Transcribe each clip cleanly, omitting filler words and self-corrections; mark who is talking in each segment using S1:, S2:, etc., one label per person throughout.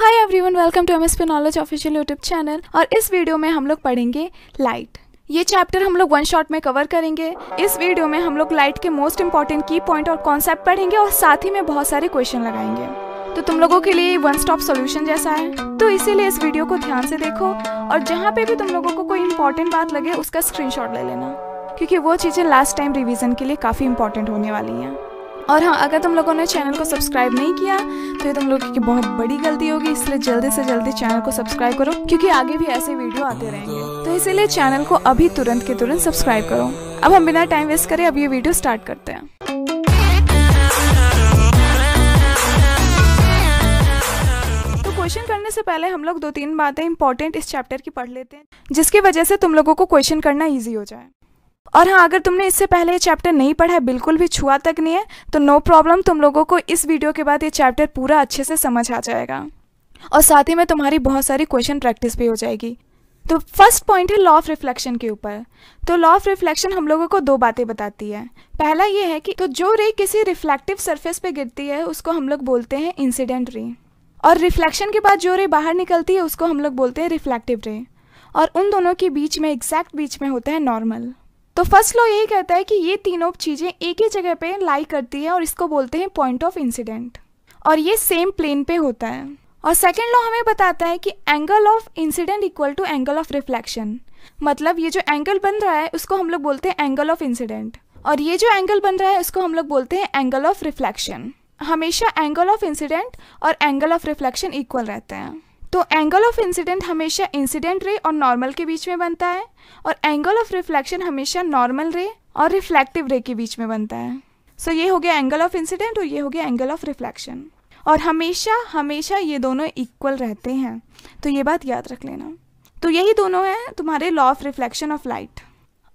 S1: Hi everyone, welcome to MSP knowledge official YouTube channel. और इस video में हम लोग पढ़ेंगे लाइट। ये चैप्टर हम लोग वन शॉट में कवर करेंगे। इस वीडियो में हम लोग लाइट के मोस्ट इंपॉर्टेंट की पॉइंट और कॉन्सेप्ट पढ़ेंगे और साथ ही में बहुत सारे क्वेश्चन लगाएंगे। तो तुम लोगों के लिए वन स्टॉप सोल्यूशन जैसा है, तो इसीलिए इस वीडियो को ध्यान से देखो और जहाँ पे भी तुम लोगों को कोई इंपॉर्टेंट बात लगे उसका स्क्रीनशॉट ले लेना, क्योंकि वो चीज़ें लास्ट टाइम रिवीजन के लिए काफ़ी इंपॉर्टेंट होने वाली हैं। और हाँ, अगर तुम लोगों ने चैनल को सब्सक्राइब नहीं किया तो ये तुम लोगों की बहुत बड़ी गलती होगी, इसलिए जल्दी से जल्दी चैनल को सब्सक्राइब करो, क्योंकि आगे भी ऐसे वीडियो आते रहेंगे। तो इसीलिए चैनल को अभी तुरंत के तुरंत सब्सक्राइब करो। अब हम बिना टाइम वेस्ट करें अब ये वीडियो स्टार्ट करते हैं। तो क्वेश्चन करने से पहले हम लोग 2-3 बातें इंपॉर्टेंट इस चैप्टर की पढ़ लेते हैं, जिसकी वजह से तुम लोगों को क्वेश्चन करना ईजी हो जाए। और हाँ, अगर तुमने इससे पहले ये चैप्टर नहीं पढ़ा है, बिल्कुल भी छुआ तक नहीं है, तो नो प्रॉब्लम, तुम लोगों को इस वीडियो के बाद ये चैप्टर पूरा अच्छे से समझ आ जाएगा और साथ ही में तुम्हारी बहुत सारी क्वेश्चन प्रैक्टिस भी हो जाएगी। तो फर्स्ट पॉइंट है लॉ ऑफ रिफ्लेक्शन के ऊपर। तो लॉ ऑफ रिफ्लेक्शन हम लोगों को 2 बातें बताती है। पहला ये है कि तो जो रे किसी रिफ्लेक्टिव सरफेस पे गिरती है उसको हम लोग बोलते हैं इंसिडेंट रे, और रिफ्लेक्शन के बाद जो रे बाहर निकलती है उसको हम लोग बोलते हैं रिफ्लेक्टिव रे, और उन दोनों के बीच में एग्जैक्ट बीच में होता है नॉर्मल। तो फर्स्ट लॉ यही कहता है कि ये तीनों चीज़ें एक ही जगह पे लाई करती है और इसको बोलते हैं पॉइंट ऑफ इंसिडेंट, और ये सेम प्लेन पे होता है। और सेकंड लॉ हमें बताता है कि angle of incident equal to angle of reflection, मतलब ये जो एंगल बन रहा है उसको हम लोग बोलते हैं एंगल ऑफ इंसिडेंट, और ये जो एंगल बन रहा है उसको हम लोग बोलते हैं एंगल ऑफ रिफ्लेक्शन। हमेशा एंगल ऑफ इंसिडेंट और एंगल ऑफ रिफ्लेक्शन इक्वल रहते हैं। तो एंगल ऑफ इंसिडेंट हमेशा इंसिडेंट रे और नॉर्मल के बीच में बनता है, और एंगल ऑफ रिफ्लेक्शन हमेशा नॉर्मल रे और रिफ्लेक्टिव रे के बीच में बनता है। सो ये हो गया एंगल ऑफ इंसिडेंट और ये हो गया एंगल ऑफ रिफ्लेक्शन, और हमेशा हमेशा ये दोनों इक्वल रहते हैं, तो ये बात याद रख लेना। तो यही दोनों हैं तुम्हारे law of reflection of light.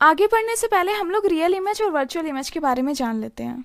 S1: आगे बढ़ने से पहले हम लोग रियल इमेज और वर्चुअल इमेज के बारे में जान लेते हैं।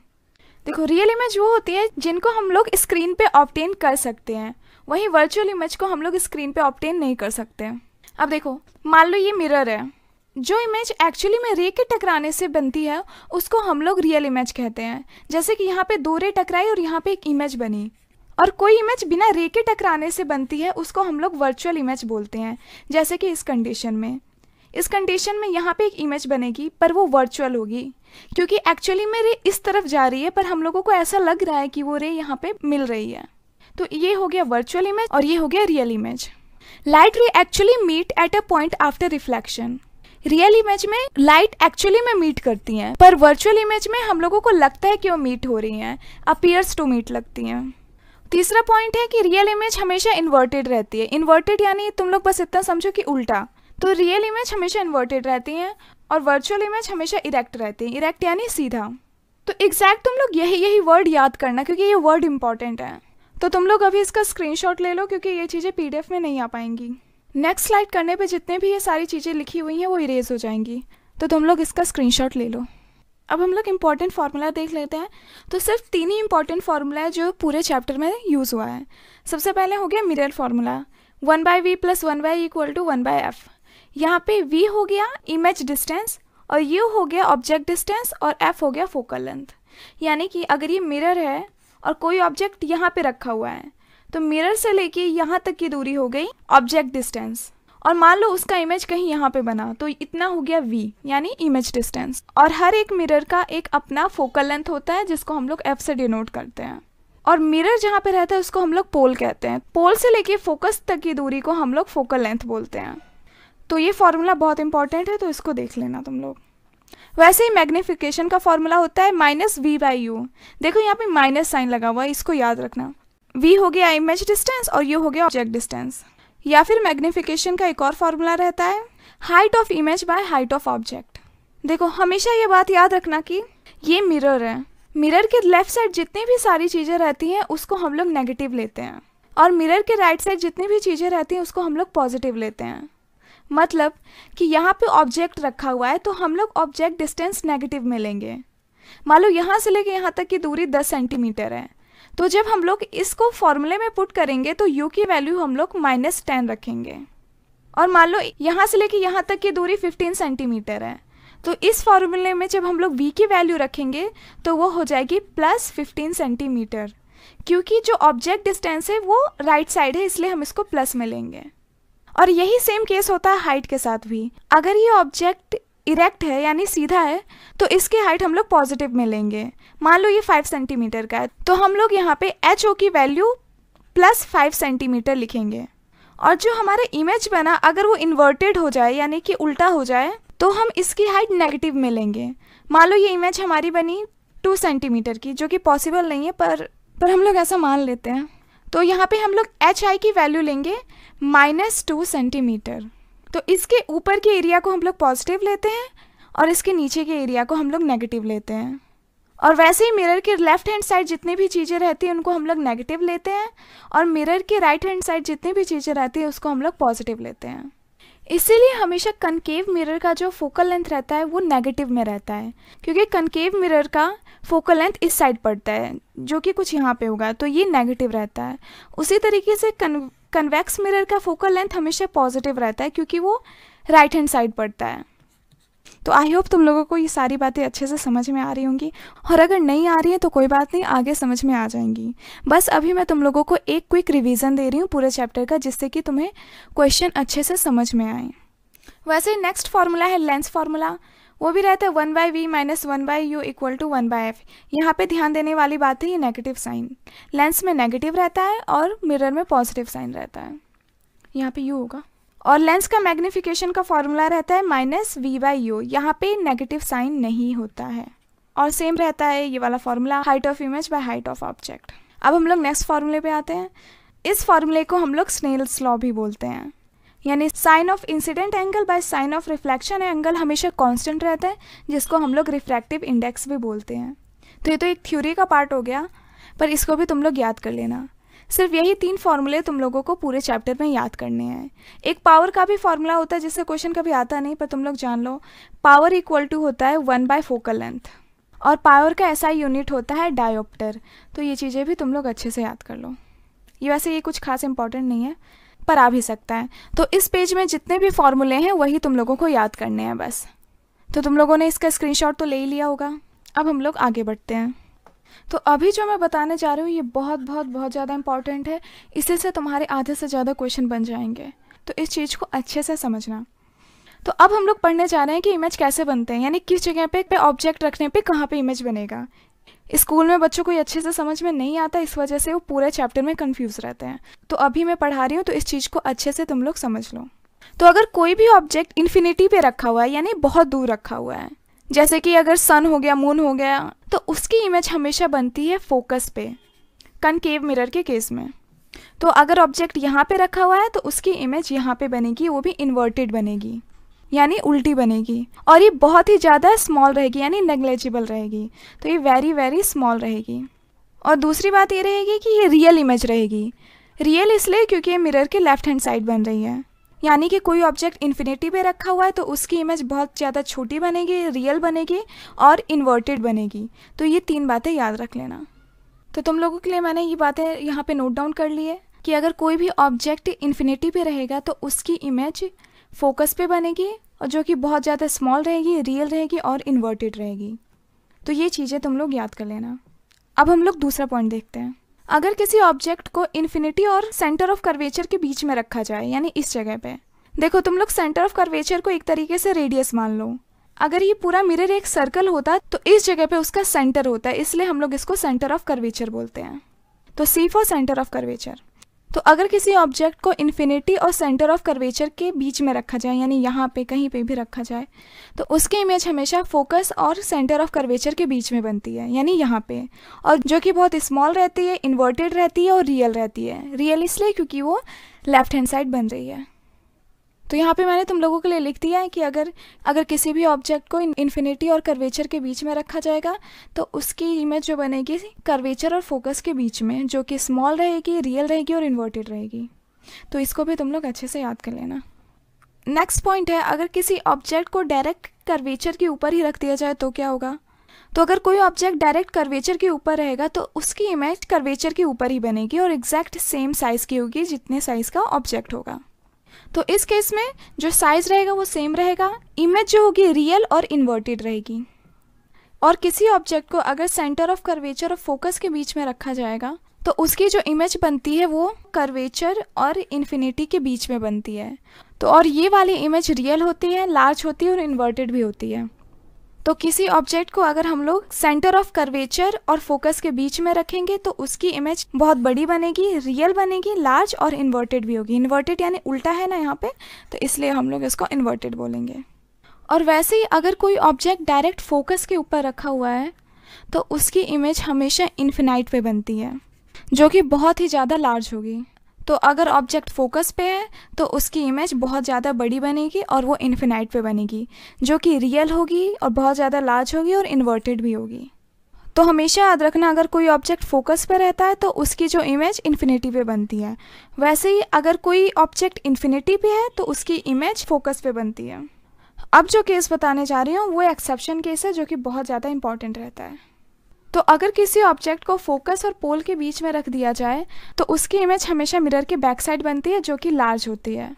S1: देखो, रियल इमेज वो होती है जिनको हम लोग स्क्रीन पे ऑब्टेन कर सकते हैं, वहीं वर्चुअल इमेज को हम लोग स्क्रीन पे ऑब्टेन नहीं कर सकते। अब देखो, मान लो ये मिरर है, जो इमेज एक्चुअली में रे के टकराने से बनती है उसको हम लोग रियल इमेज कहते हैं। जैसे कि यहाँ पे 2 रे टकराई और यहाँ पे एक इमेज बनी, और कोई इमेज बिना रे के टकराने से बनती है उसको हम लोग वर्चुअल इमेज बोलते हैं। जैसे कि इस कंडीशन में यहाँ पे एक इमेज बनेगी पर वो वर्चुअल होगी, क्योंकि एक्चुअली में रे इस तरफ जा रही है पर हम लोगों को ऐसा लग रहा है कि वो रे यहाँ पे मिल रही है। तो ये हो गया वर्चुअल इमेज और ये हो गया real image. Light ray actually meet at a point after reflection. Real image में लाइट एक्चुअली में मीट करती हैं, पर वर्चुअल इमेज में हम लोगों को लगता है कि वो मीट हो रही हैं, अपीयर्स टू मीट लगती हैं। तीसरा पॉइंट है कि रियल इमेज हमेशा इन्वर्टेड रहती है। इन्वर्टेड यानी तुम लोग बस इतना समझो कि उल्टा। तो रियल इमेज हमेशा इन्वर्टेड रहती हैं और वर्चुअल इमेज हमेशा इरेक्ट रहती है। इरेक्ट यानी सीधा। तो एग्जैक्ट तुम लोग यही वर्ड याद करना, क्योंकि ये वर्ड इंपॉर्टेंट है। तो तुम लोग अभी इसका स्क्रीनशॉट ले लो, क्योंकि ये चीज़ें पीडीएफ में नहीं आ पाएंगी। नेक्स्ट स्लाइड करने पे जितने भी ये सारी चीज़ें लिखी हुई हैं वो इरेज हो जाएंगी, तो तुम लोग इसका स्क्रीनशॉट ले लो। अब हम लोग इंपॉर्टेंट फार्मूला देख लेते हैं। तो सिर्फ 3 ही इंपॉर्टेंट फार्मूला है जो पूरे चैप्टर में यूज़ हुआ है। सबसे पहले हो गया mirror formula, 1/v + 1/e = 1/f। यहाँ पे v हो गया इमेज डिस्टेंस, और u हो गया ऑब्जेक्ट डिस्टेंस, और f हो गया फोकल लेंथ। यानी कि अगर ये मिरर है और कोई ऑब्जेक्ट यहाँ पे रखा हुआ है, तो मिरर से लेके यहाँ तक की दूरी हो गई ऑब्जेक्ट डिस्टेंस, और मान लो उसका इमेज कहीं यहाँ पे बना, तो इतना हो गया v यानी इमेज डिस्टेंस। और हर एक मिरर का एक अपना फोकल लेंथ होता है जिसको हम लोग f से डिनोट करते हैं, और मिरर जहाँ पे रहता है उसको हम लोग पोल कहते हैं। पोल से लेके फोकस तक की दूरी को हम लोग फोकल लेंथ बोलते हैं। तो ये फार्मूला बहुत इंपॉर्टेंट है, तो इसको देख लेना तुम लोग। वैसे ही मैग्नीफिकेशन का फॉर्मूला होता है -v/u। देखो यहाँ पे माइनस साइन लगा हुआ है, इसको याद रखना। v हो गया इमेज डिस्टेंस और u हो गया ऑब्जेक्ट डिस्टेंस। या फिर मैग्नीफिकेशन का एक और फार्मूला रहता है height of image by height of object. देखो, हमेशा ये बात याद रखना कि ये मिरर है, मिरर के लेफ्ट साइड जितनी भी सारी चीज़ें रहती हैं उसको हम लोग नेगेटिव लेते हैं, और मिरर के राइट साइड जितनी भी चीज़ें रहती हैं उसको हम लोग पॉजिटिव लेते हैं। मतलब कि यहाँ पे ऑब्जेक्ट रखा हुआ है तो हम लोग ऑब्जेक्ट डिस्टेंस नेगेटिव में लेंगे। मान लो यहाँ से लेके यहाँ तक की दूरी 10 सेंटीमीटर है, तो जब हम लोग इसको फॉर्मूले में पुट करेंगे तो u की वैल्यू हम लोग -10 रखेंगे। और मान लो यहाँ से लेके यहाँ तक की दूरी 15 सेंटीमीटर है, तो इस फॉर्मूले में जब हम लोग v की वैल्यू रखेंगे तो वो हो जाएगी +15 सेंटीमीटर, क्योंकि जो ऑब्जेक्ट डिस्टेंस है वो राइट साइड है, इसलिए हम इसको प्लस में लेंगे। और यही सेम केस होता है हाइट के साथ भी। अगर ये ऑब्जेक्ट इरेक्ट है यानी सीधा है तो इसकी हाइट हम लोग पॉजिटिव में लेंगे। मान लो ये 5 सेंटीमीटर का है तो हम लोग यहाँ पे एच ओ की वैल्यू प्लस 5 सेंटीमीटर लिखेंगे। और जो हमारा इमेज बना अगर वो इन्वर्टेड हो जाए यानी कि उल्टा हो जाए तो हम इसकी हाइट नेगेटिव में लेंगे। मान लो ये इमेज हमारी बनी 2 सेंटीमीटर की, जो कि पॉसिबल नहीं है पर हम लोग ऐसा मान लेते हैं। तो यहाँ पे हम लोग एच आई की वैल्यू लेंगे -2 सेंटीमीटर। तो इसके ऊपर के एरिया को हम लोग पॉजिटिव लेते हैं और इसके नीचे के एरिया को हम लोग नेगेटिव लेते हैं। और वैसे ही मिरर के लेफ्ट हैंड साइड जितनी भी चीज़ें रहती हैं उनको हम लोग नेगेटिव लेते हैं और मिरर के राइट हैंड साइड जितनी भी चीज़ें रहती हैं उसको हम लोग पॉजिटिव लेते हैं। इसीलिए हमेशा कनकेव मिरर का जो फोकल लेंथ रहता है वो नेगेटिव में रहता है, क्योंकि कनकेव मिरर का फोकल लेंथ इस साइड पड़ता है जो कि कुछ यहाँ पे होगा, तो ये नेगेटिव रहता है। उसी तरीके से कन्वेक्स मिरर का फोकल लेंथ हमेशा पॉजिटिव रहता है क्योंकि वो राइट हैंड साइड पड़ता है। तो आई होप तुम लोगों को ये सारी बातें अच्छे से समझ में आ रही होंगी, और अगर नहीं आ रही है तो कोई बात नहीं, आगे समझ में आ जाएंगी। बस अभी मैं तुम लोगों को एक क्विक रिवीजन दे रही हूँ पूरे चैप्टर का, जिससे कि तुम्हें क्वेश्चन अच्छे से समझ में आए। वैसे नेक्स्ट फार्मूला है लेंस फार्मूला, वो भी रहता है 1/v - 1/u = 1/f। यहाँ पे ध्यान देने वाली बात है ये नेगेटिव साइन, लेंस में नेगेटिव रहता है और मिरर में पॉजिटिव साइन रहता है, यहाँ पे u होगा। और लेंस का मैग्नीफिकेशन का फॉर्मूला रहता है -v/u, यहाँ पे नेगेटिव साइन नहीं होता है। और सेम रहता है ये वाला formula height of image by height of object. अब हम लोग नेक्स्ट फार्मूले पे आते हैं। इस फार्मूले को हम लोग स्नेल्स लॉ भी बोलते हैं, यानी sine of incident angle by sine of reflection angle हमेशा कांस्टेंट रहता है, जिसको हम लोग रिफ्रैक्टिव इंडेक्स भी बोलते हैं। तो ये तो एक थ्योरी का पार्ट हो गया, पर इसको भी तुम लोग याद कर लेना। सिर्फ यही 3 फार्मूले तुम लोगों को पूरे चैप्टर में याद करने हैं। एक पावर का भी फार्मूला होता है जिससे क्वेश्चन कभी आता नहीं, पर तुम लोग जान लो। पावर = होता है 1/4 फोकल लेंथ, और पावर का SI यूनिट होता है डायोप्टर। तो ये चीज़ें भी तुम लोग अच्छे से याद कर लो। ये वैसे ये कुछ खास इंपॉर्टेंट नहीं है, पर आ भी सकता है। तो इस पेज में जितने भी फार्मूले हैं वही तुम लोगों को याद करने हैं बस। तो तुम लोगों ने इसका स्क्रीनशॉट तो ले ही लिया होगा। अब हम लोग आगे बढ़ते हैं। तो अभी जो मैं बताने जा रही हूँ ये बहुत ज़्यादा इंपॉर्टेंट है, इसी से तुम्हारे आधे से ज़्यादा क्वेश्चन बन जाएंगे। तो इस चीज़ को अच्छे से समझना। तो अब हम लोग पढ़ने जा रहे हैं कि इमेज कैसे बनते हैं, यानी किस जगह पे ऑब्जेक्ट रखने पे कहाँ पे इमेज बनेगा। स्कूल में बच्चों को ये अच्छे से समझ में नहीं आता, इस वजह से वो पूरे चैप्टर में कंफ्यूज रहते हैं। तो अभी मैं पढ़ा रही हूँ तो इस चीज़ को अच्छे से तुम लोग समझ लो। तो अगर कोई भी ऑब्जेक्ट इन्फिनिटी पे रखा हुआ है यानी बहुत दूर रखा हुआ है, जैसे कि अगर सन हो गया, मून हो गया, तो उसकी इमेज हमेशा बनती है फोकस पे, कनकेव मिरर के केस में। तो अगर ऑब्जेक्ट यहाँ पे रखा हुआ है तो उसकी इमेज यहाँ पे बनेगी, वो भी इन्वर्टेड बनेगी यानी उल्टी बनेगी, और ये बहुत ही ज़्यादा स्मॉल रहेगी यानी नेग्लेजिबल रहेगी। तो ये वेरी स्मॉल रहेगी। और दूसरी बात ये रहेगी कि ये रियल इमेज रहेगी। रियल इसलिए क्योंकि ये मिरर के लेफ्ट हैंड साइड बन रही है, यानी कि कोई ऑब्जेक्ट इन्फिनिटी पे रखा हुआ है तो उसकी इमेज बहुत ज़्यादा छोटी बनेगी, रियल बनेगी और इन्वर्टेड बनेगी। तो ये 3 बातें याद रख लेना। तो तुम लोगों के लिए मैंने ये बातें यहाँ पे नोट डाउन कर ली है कि अगर कोई भी ऑब्जेक्ट इन्फिनिटी पे रहेगा तो उसकी इमेज फोकस पे बनेगी, और जो कि बहुत ज़्यादा स्मॉल रहेगी, रियल रहेगी और इन्वर्टेड रहेगी। तो ये चीज़ें तुम लोग याद कर लेना। अब हम लोग दूसरा पॉइंट देखते हैं। अगर किसी ऑब्जेक्ट को इन्फिनिटी और सेंटर ऑफ कर्वेचर के बीच में रखा जाए, यानी इस जगह पे देखो, तुम लोग सेंटर ऑफ कर्वेचर को एक तरीके से रेडियस मान लो। अगर ये पूरा मिरर एक सर्कल होता तो इस जगह पे उसका सेंटर होता है, इसलिए हम लोग इसको सेंटर ऑफ कर्वेचर बोलते हैं। तो C for centre of curvature. तो अगर किसी ऑब्जेक्ट को इन्फिनिटी और सेंटर ऑफ कर्वेचर के बीच में रखा जाए, यानी यहाँ पे कहीं पे भी रखा जाए, तो उसकी इमेज हमेशा फोकस और सेंटर ऑफ कर्वेचर के बीच में बनती है, यानी यहाँ पे, और जो कि बहुत स्मॉल रहती है, इन्वर्टेड रहती है और रियल रहती है। रियल इसलिए क्योंकि वो लेफ्ट हैंड साइड बन रही है। तो यहाँ पे मैंने तुम लोगों के लिए लिख दिया है कि अगर किसी भी ऑब्जेक्ट को इन्फिनिटी और कर्वेचर के बीच में रखा जाएगा तो उसकी इमेज जो बनेगी कर्वेचर और फोकस के बीच में, जो कि स्मॉल रहेगी, रियल रहेगी और इन्वर्टेड रहेगी। तो इसको भी तुम लोग अच्छे से याद कर लेना। नेक्स्ट पॉइंट है, अगर किसी ऑब्जेक्ट को डायरेक्ट कर्वेचर के ऊपर ही रख दिया जाए तो क्या होगा। तो अगर कोई ऑब्जेक्ट डायरेक्ट कर्वेचर के ऊपर रहेगा तो उसकी इमेज कर्वेचर के ऊपर ही बनेगी और एग्जैक्ट सेम साइज़ की होगी जितने साइज़ का ऑब्जेक्ट होगा। तो इस केस में जो साइज रहेगा वो सेम रहेगा, इमेज जो होगी रियल और इन्वर्टेड रहेगी। और किसी ऑब्जेक्ट को अगर सेंटर ऑफ कर्वेचर और फोकस के बीच में रखा जाएगा तो उसकी जो इमेज बनती है वो कर्वेचर और इन्फिनिटी के बीच में बनती है। तो और ये वाली इमेज रियल होती है, लार्ज होती है और इन्वर्टेड भी होती है। तो किसी ऑब्जेक्ट को अगर हम लोग सेंटर ऑफ कर्वेचर और फोकस के बीच में रखेंगे तो उसकी इमेज बहुत बड़ी बनेगी, रियल बनेगी, लार्ज और इन्वर्टेड भी होगी। इन्वर्टेड यानी उल्टा है ना यहाँ पे, तो इसलिए हम लोग इसको इन्वर्टेड बोलेंगे। और वैसे ही अगर कोई ऑब्जेक्ट डायरेक्ट फोकस के ऊपर रखा हुआ है तो उसकी इमेज हमेशा इन्फिनाइट पे बनती है, जो कि बहुत ही ज़्यादा लार्ज होगी। तो अगर ऑब्जेक्ट फोकस पे है तो उसकी इमेज बहुत ज़्यादा बड़ी बनेगी और वो इन्फिनाइट पे बनेगी, जो कि रियल होगी और बहुत ज़्यादा लार्ज होगी और इन्वर्टेड भी होगी। तो हमेशा याद रखना, अगर कोई ऑब्जेक्ट फोकस पे रहता है तो उसकी जो इमेज इन्फिनिटी पे बनती है। वैसे ही अगर कोई ऑब्जेक्ट इन्फिनिटी पे है तो उसकी इमेज फोकस पे बनती है। अब जो केस बताने जा रही हूँ वो एक्सेप्शन केस है, जो कि बहुत ज़्यादा इंपॉर्टेंट रहता है। तो अगर किसी ऑब्जेक्ट को फोकस और पोल के बीच में रख दिया जाए तो उसकी इमेज हमेशा मिरर के बैक साइड बनती है, जो कि लार्ज होती है।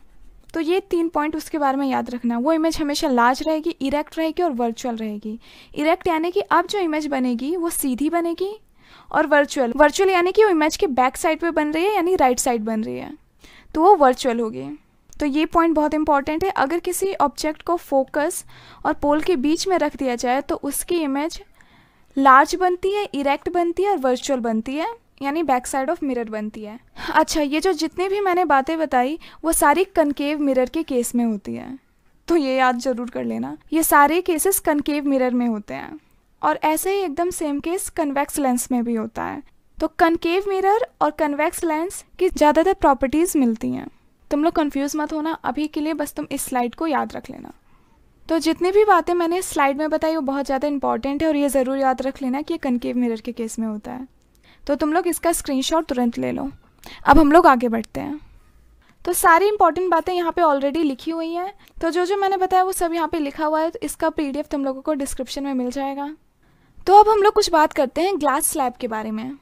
S1: तो ये 3 पॉइंट उसके बारे में याद रखना। वो इमेज हमेशा लार्ज रहेगी, इरेक्ट रहेगी और वर्चुअल रहेगी। इरेक्ट यानी कि अब जो इमेज बनेगी वो सीधी बनेगी, और वर्चुअल यानी कि वो इमेज के बैक साइड पे बन रही है, यानी राइट साइड बन रही है, तो वो वर्चुअल होगी। तो ये पॉइंट बहुत इंपॉर्टेंट है। अगर किसी ऑब्जेक्ट को फोकस और पोल के बीच में रख दिया जाए तो उसकी इमेज लार्ज बनती है, इरेक्ट बनती है और वर्चुअल बनती है, यानी बैक साइड ऑफ मिरर बनती है। अच्छा, ये जो जितने भी मैंने बातें बताई वो सारी कनकेव मिरर के केस में होती है, तो ये याद जरूर कर लेना। ये सारे केसेस कनकेव मिरर में होते हैं। और ऐसे ही एकदम सेम केस कन्वेक्स लेंस में भी होता है। तो कनकेव मिरर और कन्वेक्स लेंस की ज़्यादातर प्रॉपर्टीज़ मिलती हैं। तुम लोग कंफ्यूज मत होना, अभी के लिए बस तुम इस स्लाइड को याद रख लेना। तो जितनी भी बातें मैंने इस स्लाइड में बताई वो बहुत ज़्यादा इंपॉर्टेंट है, और ये ज़रूर याद रख लेना कि ये कनकेव मिरर के केस में होता है। तो तुम लोग इसका स्क्रीनशॉट तुरंत ले लो। अब हम लोग आगे बढ़ते हैं। तो सारी इंपॉर्टेंट बातें यहाँ पे ऑलरेडी लिखी हुई हैं, तो जो जो मैंने बताया वो सब यहाँ पे लिखा हुआ है। तो इसका PDF तुम लोगों को डिस्क्रिप्शन में मिल जाएगा। तो अब हम लोग कुछ बात करते हैं ग्लास स्लैब के बारे में।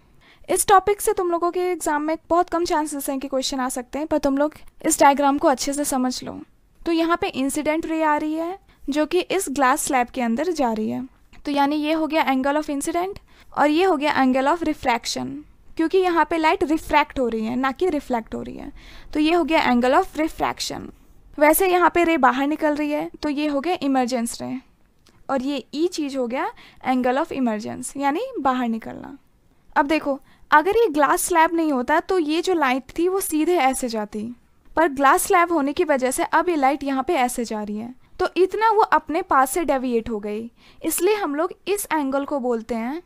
S1: इस टॉपिक से तुम लोगों के एग्जाम में बहुत कम चांसेस हैं कि क्वेश्चन आ सकते हैं, पर तुम लोग इस डायग्राम को अच्छे से समझ लो। तो यहाँ पे इंसिडेंट रे आ रही है जो कि इस ग्लास स्लैब के अंदर जा रही है। तो यानी ये हो गया एंगल ऑफ इंसिडेंट और ये हो गया एंगल ऑफ रिफ्रैक्शन, क्योंकि यहाँ पे लाइट रिफ्रैक्ट हो रही है ना कि रिफ्लेक्ट हो रही है। तो ये हो गया एंगल ऑफ रिफ्रैक्शन। वैसे यहाँ पे रे बाहर निकल रही है तो ये हो गया इमरजेंस रे, और ये ई चीज़ हो गया एंगल ऑफ इमरजेंस, यानी बाहर निकलना। अब देखो, अगर ये ग्लास स्लैब नहीं होता तो ये जो लाइट थी वो सीधे ऐसे जाती, पर ग्लास स्लैब होने की वजह से अब ये लाइट यहाँ पे ऐसे जा रही है, तो इतना वो अपने पास से डेविएट हो गई। इसलिए हम लोग इस एंगल को बोलते हैं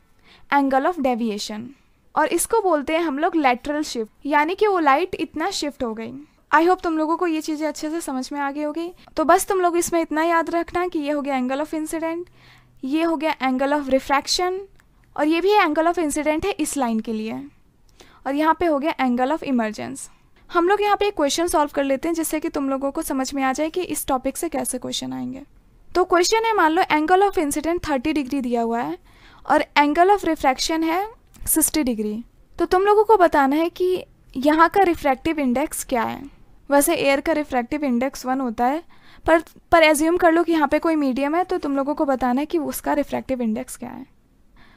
S1: एंगल ऑफ डेविएशन, और इसको बोलते हैं हम लोग लैटरल शिफ्ट, यानी कि वो लाइट इतना शिफ्ट हो गई। आई होप तुम लोगों को ये चीज़ें अच्छे से समझ में आ गई होगी। तो बस तुम लोग इसमें इतना याद रखना कि ये हो गया एंगल ऑफ इंसिडेंट, ये हो गया एंगल ऑफ रिफ्रैक्शन, और ये भी एंगल ऑफ इंसिडेंट है इस लाइन के लिए, और यहाँ पे हो गया एंगल ऑफ इमरजेंस। हम लोग यहाँ पे एक क्वेश्चन सॉल्व कर लेते हैं जिससे कि तुम लोगों को समझ में आ जाए कि इस टॉपिक से कैसे क्वेश्चन आएंगे। तो क्वेश्चन है, मान लो एंगल ऑफ इंसिडेंट 30 डिग्री दिया हुआ है और एंगल ऑफ रिफ्रैक्शन है 60 डिग्री। तो तुम लोगों को बताना है कि यहाँ का रिफ्रैक्टिव इंडेक्स क्या है। वैसे एयर का रिफ्रैक्टिव इंडेक्स 1 होता है, पर एज्यूम कर लो कि यहाँ पे कोई मीडियम है, तो तुम लोगों को बताना है कि उसका रिफ्रैक्टिव इंडेक्स क्या है।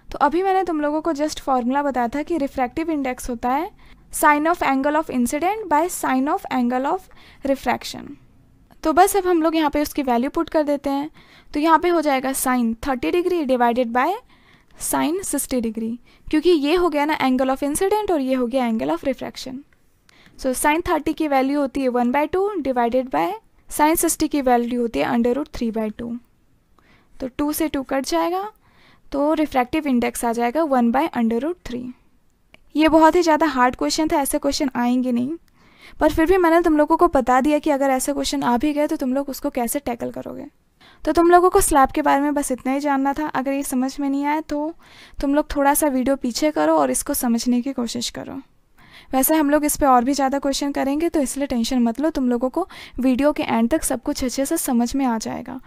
S1: तो अभी मैंने तुम लोगों को जस्ट फॉर्मूला बताया था कि रिफ्रैक्टिव इंडेक्स होता है sine of angle of incident by sine of angle of refraction. तो बस अब हम लोग यहाँ पे उसकी वैल्यू पुट कर देते हैं। तो यहाँ पे हो जाएगा sine 30 degree divided by sine 60 degree, क्योंकि ये हो गया ना एंगल ऑफ इंसिडेंट और ये हो गया angle of refraction. So sine 30 की वैल्यू होती है 1/2 डिवाइडेड बाय साइन 60 की वैल्यू होती है √3/2। तो 2 से 2 कट जाएगा, तो रिफ्रैक्टिव इंडेक्स आ जाएगा 1/√3। ये बहुत ही ज़्यादा हार्ड क्वेश्चन था, ऐसे क्वेश्चन आएंगे नहीं, पर फिर भी मैंने तुम लोगों को बता दिया कि अगर ऐसे क्वेश्चन आ भी गए तो तुम लोग उसको कैसे टैकल करोगे। तो तुम लोगों को स्लैब के बारे में बस इतना ही जानना था। अगर ये समझ में नहीं आया तो तुम लोग थोड़ा सा वीडियो पीछे करो और इसको समझने की कोशिश करो। वैसे हम लोग इस पर और भी ज़्यादा क्वेश्चन करेंगे, तो इसलिए टेंशन मत लो, तुम लोगों को वीडियो के एंड तक सब कुछ अच्छे से समझ में आ जाएगा।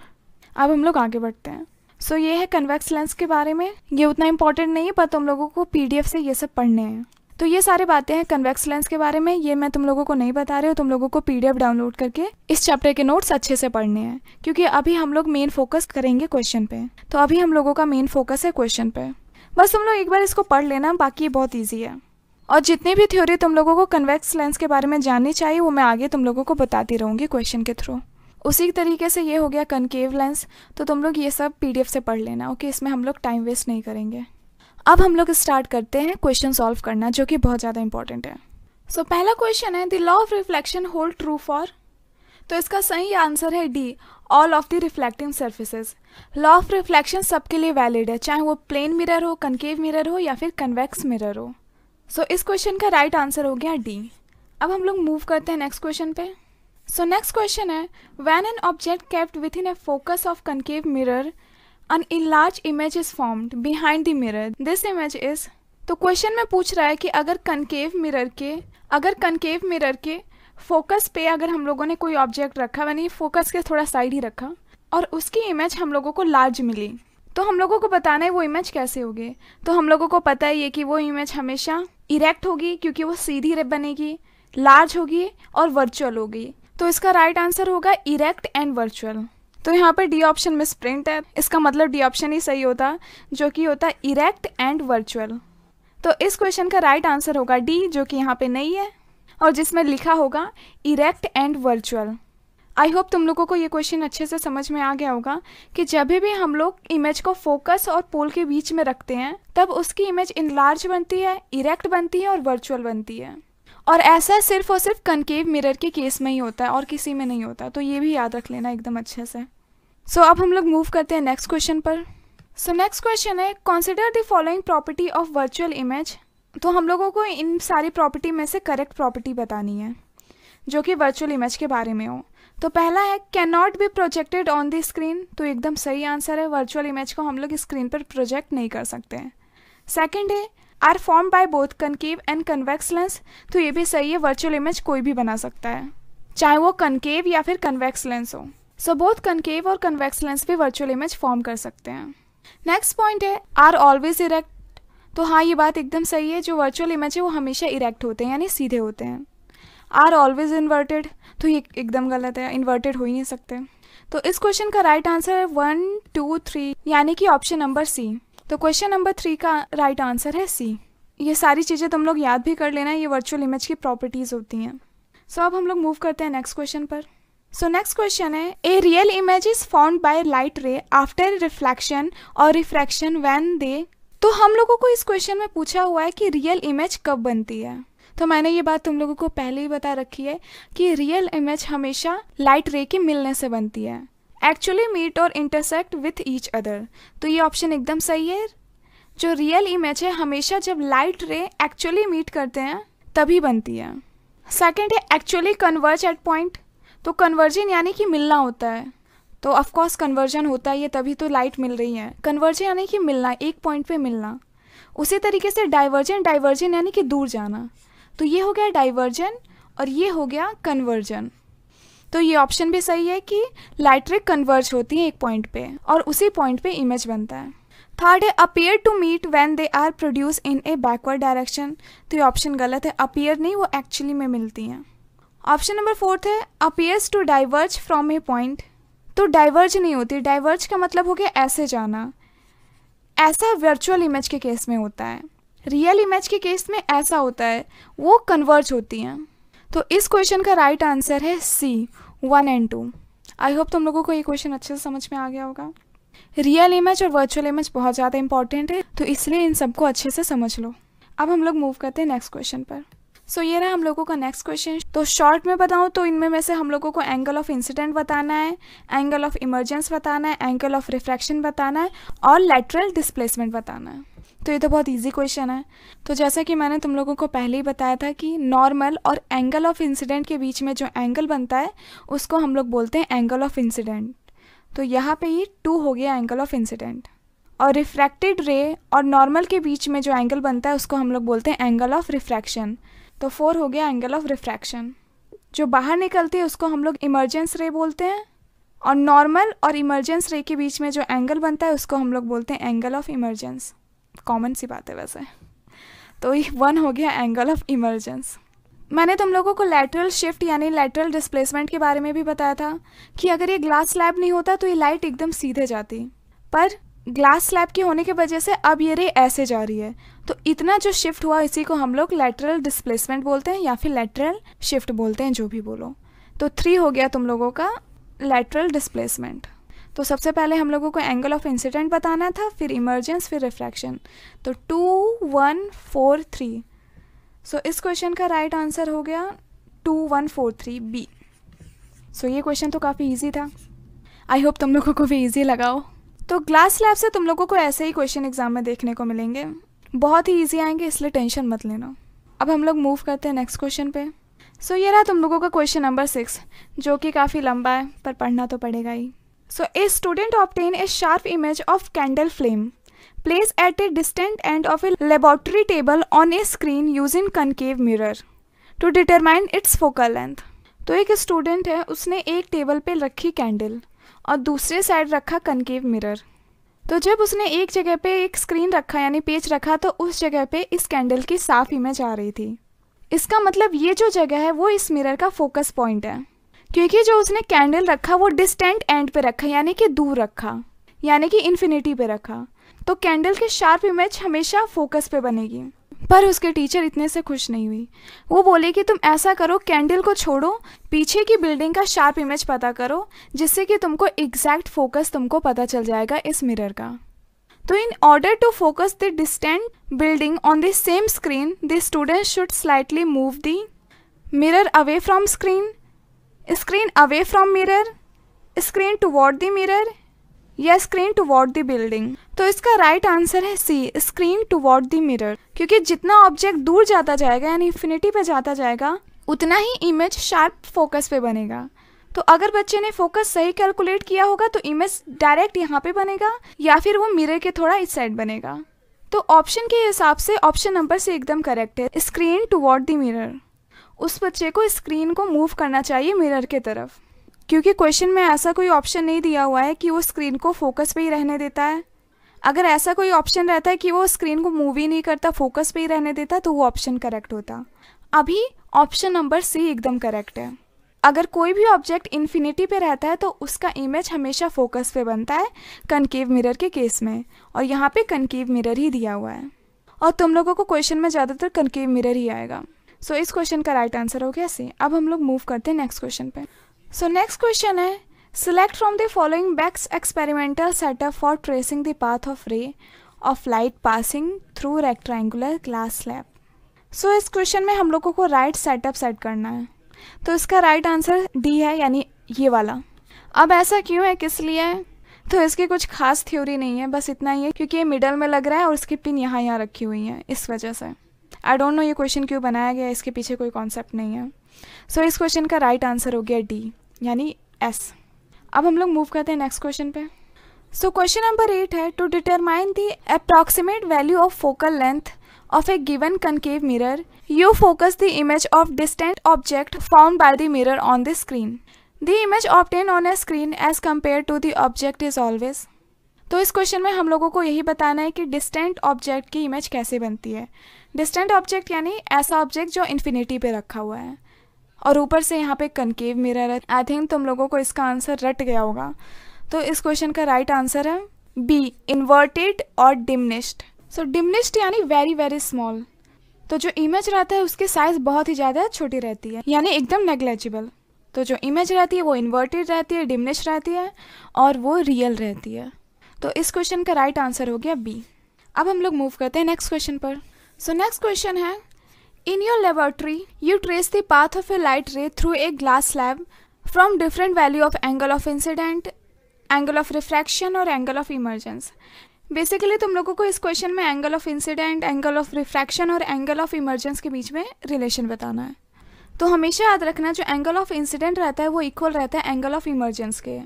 S1: अब हम लोग आगे बढ़ते हैं। सो ये है कन्वेक्स लेंस के बारे में। ये उतना इंपॉर्टेंट नहीं है, पर तुम लोगों को PDF से ये सब पढ़ने हैं। तो ये सारी बातें हैं कन्वेक्स लेंस के बारे में, ये मैं तुम लोगों को नहीं बता रही हूँ। तुम लोगों को PDF डाउनलोड करके इस चैप्टर के नोट्स अच्छे से पढ़ने हैं, क्योंकि अभी हम लोग मेन फोकस करेंगे क्वेश्चन पे। तो अभी हम लोगों का मेन फोकस है क्वेश्चन पे। बस तुम लोग एक बार इसको पढ़ लेना, बाकी ये बहुत ईजी है। और जितनी भी थ्योरी तुम लोगों को कन्वेक्स लेंस के बारे में जाननी चाहिए वो मैं आगे तुम लोगों को बताती रहूँगी क्वेश्चन के थ्रू। उसी तरीके से ये हो गया कनकेव लेंस, तो तुम लोग ये सब PDF से पढ़ लेना, ओके। इसमें हम लोग टाइम वेस्ट नहीं करेंगे। अब हम लोग स्टार्ट करते हैं क्वेश्चन सॉल्व करना, जो कि बहुत ज़्यादा इंपॉर्टेंट है। सो पहला क्वेश्चन है, the law of reflection hold true for, तो इसका सही आंसर है D, all of the reflecting surfaces. Law of reflection सबके लिए वैलिड है, चाहे वो प्लेन मिरर हो, कनकेव मिरर हो या फिर कन्वेक्स मिरर हो। सो इस क्वेश्चन का राइट आंसर हो गया डी। अब हम लोग मूव करते हैं नेक्स्ट क्वेश्चन पे। सो नेक्स्ट क्वेश्चन है, when an object kept with in A focus of concave mirror an enlarged image is formed behind the mirror. This image is, तो क्वेश्चन में पूछ रहा है कि अगर कनकेव मिरर के फोकस पे अगर हम लोगों ने कोई ऑब्जेक्ट रखा, यानी फोकस के थोड़ा साइड ही रखा, और उसकी इमेज हम लोगों को लार्ज मिली, तो हम लोगों को बताना है वो इमेज कैसे होगी। तो हम लोगों को पता ही है कि वो इमेज हमेशा इरेक्ट होगी, क्योंकि वो सीधी बनेगी, लार्ज होगी और वर्चुअल होगी। तो इसका राइट आंसर होगा इरेक्ट एंड वर्चुअल। तो यहाँ पर डी ऑप्शन मिस प्रिंट है, इसका मतलब डी ऑप्शन ही सही होता, जो कि होता इरेक्ट एंड वर्चुअल। तो इस क्वेश्चन का राइट आंसर होगा डी, जो कि यहाँ पे नहीं है और जिसमें लिखा होगा erect and virtual. I hope तुम लोगों को ये क्वेश्चन अच्छे से समझ में आ गया होगा कि जब भी हम लोग इमेज को फोकस और पोल के बीच में रखते हैं तब उसकी इमेज इनलार्ज बनती है, इरेक्ट बनती है और वर्चुअल बनती है। और ऐसा सिर्फ और सिर्फ कनकेव मिरर के केस में ही होता है और किसी में नहीं होता, तो ये भी याद रख लेना एकदम अच्छे से। सो अब हम लोग मूव करते हैं नेक्स्ट क्वेश्चन पर। सो नेक्स्ट क्वेश्चन है, consider the following property of virtual image. तो हम लोगों को इन सारी प्रॉपर्टी में से करेक्ट प्रॉपर्टी बतानी है जो कि वर्चुअल इमेज के बारे में हो। तो पहला है, can not be projected on the screen, तो एकदम सही आंसर है, वर्चुअल इमेज को हम लोग स्क्रीन पर प्रोजेक्ट नहीं कर सकते हैं। सेकेंड है, are form by both concave and convex lens, तो ये भी सही है, वर्चुअल इमेज कोई भी बना सकता है, चाहे वो कनकेव या फिर कन्वेक्स लेंस हो। सो बोथ कनकेव और कन्वेक्स लेंस भी वर्चुअल इमेज फॉर्म कर सकते हैं। नेक्स्ट पॉइंट है, आर ऑलवेज इरेक्ट, तो हाँ ये बात एकदम सही है, जो वर्चुअल इमेज है वो हमेशा इरेक्ट होते हैं यानी सीधे होते हैं। आर ऑलवेज इन्वर्टेड, तो ये एकदम गलत है, इन्वर्टेड हो ही नहीं सकते। तो इस क्वेश्चन का राइट आंसर है 1, 2, 3 यानी कि ऑप्शन नंबर सी। तो क्वेश्चन नंबर 3 का राइट आंसर है सी। ये सारी चीज़ें तुम लोग याद भी कर लेना, ये वर्चुअल इमेज की प्रॉपर्टीज़ होती हैं। सो अब हम लोग मूव करते हैं नेक्स्ट क्वेश्चन पर। सो नेक्स्ट क्वेश्चन है, a real image is found by light रे आफ्टर रिफ्लेक्शन और रिफ्रैक्शन व्हेन दे, तो हम लोगों को इस क्वेश्चन में पूछा हुआ है कि रियल इमेज कब बनती है। तो मैंने ये बात तुम लोगों को पहले ही बता रखी है कि रियल इमेज हमेशा लाइट रे के मिलने से बनती है, एक्चुअली मीट और इंटरसेक्ट विथ ईच अदर। तो ये ऑप्शन एकदम सही है, जो रियल इमेज है हमेशा जब लाइट रे एक्चुअली मीट करते हैं तभी बनती है। सेकेंड है, एक्चुअली कन्वर्ज एट पॉइंट, तो कन्वर्जन यानी कि मिलना होता है, तो ऑफकोर्स कन्वर्जन होता है ये तभी तो लाइट मिल रही है। कन्वर्जन यानी कि मिलना, एक पॉइंट पे मिलना। उसी तरीके से डाइवर्जन यानी कि दूर जाना, तो ये हो गया डाइवर्जन और ये हो गया कन्वर्जन। तो ये ऑप्शन भी सही है कि लाइट रे कन्वर्ज होती है एक पॉइंट पे और उसी पॉइंट पे इमेज बनता है। थर्ड है, appear to meet when they are produce in a backward direction, तो ये ऑप्शन गलत है, अपीयर नहीं, वो एक्चुअली में मिलती हैं। ऑप्शन नंबर 4 है, appears to diverge from a point, तो डाइवर्ज नहीं होती, डाइवर्ज का मतलब हो गया ऐसे जाना, ऐसा वर्चुअल इमेज के केस में होता है, रियल इमेज के केस में ऐसा होता है, वो कन्वर्ज होती हैं। तो इस क्वेश्चन का राइट आंसर है सी, 1 और 2। आई होप तुम लोगों को ये क्वेश्चन अच्छे से समझ में आ गया होगा। रियल इमेज और वर्चुअल इमेज बहुत ज़्यादा इंपॉर्टेंट है, तो इसलिए इन सबको अच्छे से समझ लो। अब हम लोग मूव करते हैं नेक्स्ट क्वेश्चन पर। सो ये रहा हम लोगों का नेक्स्ट क्वेश्चन। तो शॉर्ट में बताऊँ तो इनमें में से हम लोगों को एंगल ऑफ इंसिडेंट बताना है, एंगल ऑफ इमर्जेंस बताना है, एंगल ऑफ रिफ्रैक्शन बताना है और लैटरल डिस्प्लेसमेंट बताना है। तो ये तो बहुत इजी क्वेश्चन है। तो जैसा कि मैंने तुम लोगों को पहले ही बताया था कि नॉर्मल और एंगल ऑफ इंसिडेंट के बीच में जो एंगल बनता है उसको हम लोग बोलते हैं एंगल ऑफ इंसिडेंट। तो यहाँ पे ये 2 हो गया एंगल ऑफ इंसिडेंट, और रिफ्रैक्टेड रे और नॉर्मल के बीच में जो एंगल बनता है उसको हम लोग बोलते हैं एंगल ऑफ रिफ्रैक्शन। तो 4 हो गया एंगल ऑफ रिफ्रैक्शन। जो बाहर निकलती है उसको हम लोग इमर्जेंस रे बोलते हैं, और नॉर्मल और इमर्जेंस रे के बीच में जो एंगल बनता है उसको हम लोग बोलते हैं एंगल ऑफ इमर्जेंस। कॉमन सी बात है वैसे। तो 1 हो गया एंगल ऑफ इमर्जेंस। मैंने तुम लोगों को लैटरल शिफ्ट यानी लैटरल डिस्प्लेसमेंट के बारे में भी बताया था कि अगर ये ग्लास स्लैब नहीं होता तो ये लाइट एकदम सीधे जाती, पर ग्लास स्लैब के होने की वजह से अब ये रे ऐसे जा रही है, तो इतना जो शिफ्ट हुआ इसी को हम लोग लैटरल डिस्प्लेसमेंट बोलते हैं या फिर लैटरल शिफ्ट बोलते हैं, जो भी बोलो। तो 3 हो गया तुम लोगों का लैटरल डिस्प्लेसमेंट। तो सबसे पहले हम लोगों को एंगल ऑफ इंसिडेंट बताना था, फिर इमर्जेंस, फिर रिफ्रैक्शन। तो 2 1 4 3। सो इस क्वेश्चन का राइट आंसर हो गया 2 1 4 3 बी। सो ये क्वेश्चन तो काफ़ी इजी था, आई होप तुम लोगों को भी इजी लगा हो। तो ग्लास स्लैब से तुम लोगों को ऐसे ही क्वेश्चन एग्जाम में देखने को मिलेंगे, बहुत ही इजी आएंगे, इसलिए टेंशन मत लेना। अब हम लोग मूव करते हैं नेक्स्ट क्वेश्चन पे। सो ये रहा तुम लोगों का क्वेश्चन नंबर 6, जो कि काफ़ी लंबा है पर पढ़ना तो पड़ेगा ही। So a student obtain a sharp image of candle flame place at a distant end of a laboratory table on a screen using concave mirror to determine its focal length. तो एक स्टूडेंट है, उसने एक table पे रखी candle और दूसरे side रखा कनकेव मिरर। तो जब उसने एक जगह पे एक स्क्रीन रखा यानी पेज रखा तो उस जगह पे इस कैंडल की साफ इमेज आ रही थी। इसका मतलब ये जो जगह है वो इस मिरर का फोकस पॉइंट है, क्योंकि जो उसने कैंडल रखा वो डिस्टेंट एंड पे रखा यानी कि दूर रखा, यानी कि इन्फिनिटी पे रखा। तो कैंडल की शार्प इमेज हमेशा फोकस पे बनेगी। पर उसके टीचर इतने से खुश नहीं हुई। वो बोले कि तुम ऐसा करो, कैंडल को छोड़ो, पीछे की बिल्डिंग का शार्प इमेज पता करो, जिससे कि तुमको एग्जैक्ट फोकस तुमको पता चल जाएगा इस मिरर का। तो in order to focus the distant building on the same screen the student should slightly move the mirror away from screen, screen away from mirror, screen toward the mirror या screen toward the building. तो इसका right answer है C, screen toward the mirror, क्योंकि जितना object दूर जाता जाएगा यानी इन्फिनिटी पे जाता जाएगा उतना ही इमेज शार्प फोकस पे बनेगा। तो अगर बच्चे ने फोकस सही कैलकुलेट किया होगा तो इमेज डायरेक्ट यहाँ पे बनेगा या फिर वो मिरर के थोड़ा इस साइड बनेगा। तो ऑप्शन के हिसाब से ऑप्शन नंबर से एकदम करेक्ट है, स्क्रीन टुवर्ड द मिरर। उस बच्चे को स्क्रीन को मूव करना चाहिए मिरर के तरफ, क्योंकि क्वेश्चन में ऐसा कोई ऑप्शन नहीं दिया हुआ है कि वो स्क्रीन को फोकस पे ही रहने देता है। अगर ऐसा कोई ऑप्शन रहता है कि वो स्क्रीन को मूव ही नहीं करता, फोकस पे ही रहने देता, तो वो ऑप्शन करेक्ट होता। अभी ऑप्शन नंबर सी एकदम करेक्ट है। अगर कोई भी ऑब्जेक्ट इन्फिनिटी पे रहता है तो उसका इमेज हमेशा फोकस पे बनता है कनकेव मिरर के केस में, और यहाँ पे कनकेव मिरर ही दिया हुआ है और तुम लोगों को क्वेश्चन में ज़्यादातर कनकेव मिरर ही आएगा। सो इस क्वेश्चन का राइट आंसर हो गया सी। अब हम लोग मूव करते हैं नेक्स्ट क्वेश्चन पे। सो नेक्स्ट क्वेश्चन है, select from the following best experimental setup for tracing the path of ray of light passing through rectangular glass slab. So इस क्वेश्चन में हम लोगों को राइट सेटअप सेट करना है। तो इसका राइट आंसर डी है, यानी ये वाला। अब ऐसा क्यों है, किस लिए है? तो इसकी कुछ खास थ्योरी नहीं है, बस इतना ही है क्योंकि ये मिडल में लग रहा है और इसकी पिन यहाँ रखी हुई है, इस वजह से। आई डोंट नो ये क्वेश्चन क्यों बनाया गया, इसके पीछे कोई कॉन्सेप्ट नहीं है। सो इस क्वेश्चन का राइट आंसर हो गया डी, यानी एस। अब हम लोग मूव करते हैं नेक्स्ट क्वेश्चन पे। सो क्वेश्चन नंबर 8 है, to determine the approximate value of focal length of a given concave mirror, you focus the image of distant object found by the mirror on the screen. The image obtained on a screen as compared to the object is always. तो इस question में हम लोगों को यही बताना है कि डिस्टेंट ऑब्जेक्ट की इमेज कैसे बनती है। डिस्टेंट ऑब्जेक्ट यानी ऐसा ऑब्जेक्ट जो इन्फिनिटी पे रखा हुआ है और ऊपर से यहाँ पे कनकेव मिरर है। आई थिंक तुम लोगों को इसका आंसर रट गया होगा। तो इस क्वेश्चन का राइट आंसर है बी, इन्वर्टेड और डिमिनिश्ड। सो डिमिनिश्ड यानी वेरी वेरी स्मॉल। तो जो इमेज रहता है उसकी साइज बहुत ही ज़्यादा छोटी रहती है, यानी एकदम नेग्लेजिबल। तो जो इमेज रहती है वो इन्वर्टेड रहती है, डिमिनिश्ड रहती है और वो रियल रहती है। तो इस क्वेश्चन का राइट आंसर हो गया बी। अब हम लोग मूव करते हैं नेक्स्ट क्वेश्चन पर। सो नेक्स्ट क्वेश्चन है, in your laboratory you trace the path of A light रे through a glass slab from different value of angle of incident, angle of refraction और एंगल ऑफ इमर्जेंस। बेसिकली तुम लोगों को इस question में angle of incident, angle of refraction और angle of emergence के बीच में रिलेशन बताना है। तो हमेशा याद रखना, जो एंगल ऑफ इंसिडेंट रहता है वो इक्वल रहता है एंगल ऑफ इमर्जेंस के,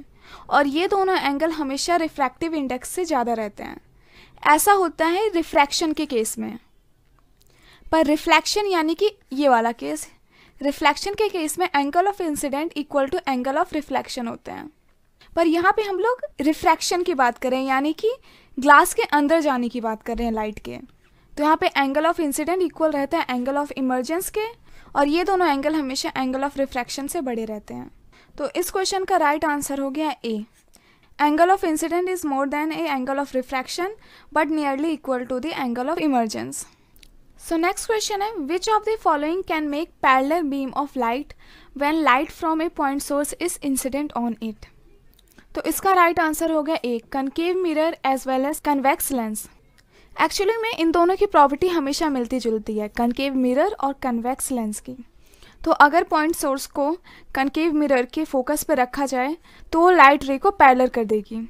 S1: और ये दोनों एंगल हमेशा रिफ्रैक्टिव इंडेक्स से ज़्यादा रहते हैं। ऐसा होता है रिफ्रैक्शन के केस में, पर रिफ्लेक्शन यानी कि ये वाला केस, रिफ्लेक्शन के केस में angle of incident equal to angle of reflection होते हैं। पर यहाँ पे हम लोग रिफ्रैक्शन की बात करें, यानी कि ग्लास के अंदर जाने की बात कर रहे हैं लाइट के। तो यहाँ पे एंगल ऑफ इंसिडेंट इक्वल रहता है एंगल ऑफ इमर्जेंस के, और ये दोनों एंगल हमेशा एंगल ऑफ रिफ्रैक्शन से बड़े रहते हैं। तो इस क्वेश्चन का राइट आंसर हो गया A, angle of incident is more than a angle of refraction but nearly equal to the angle of emergence. So next question है, which of the following can make parallel beam of light when light from a point source is incident on it. तो इसका right answer हो गया A, concave mirror as well as convex lens. Actually में इन दोनों की property हमेशा मिलती जुलती है, कनकेव मिरर और कन्वेक्स लेंस की। तो अगर पॉइंट सोर्स को कनकेव मिरर के फोकस पर रखा जाए तो वो लाइट रे को पैरेलल कर देगी।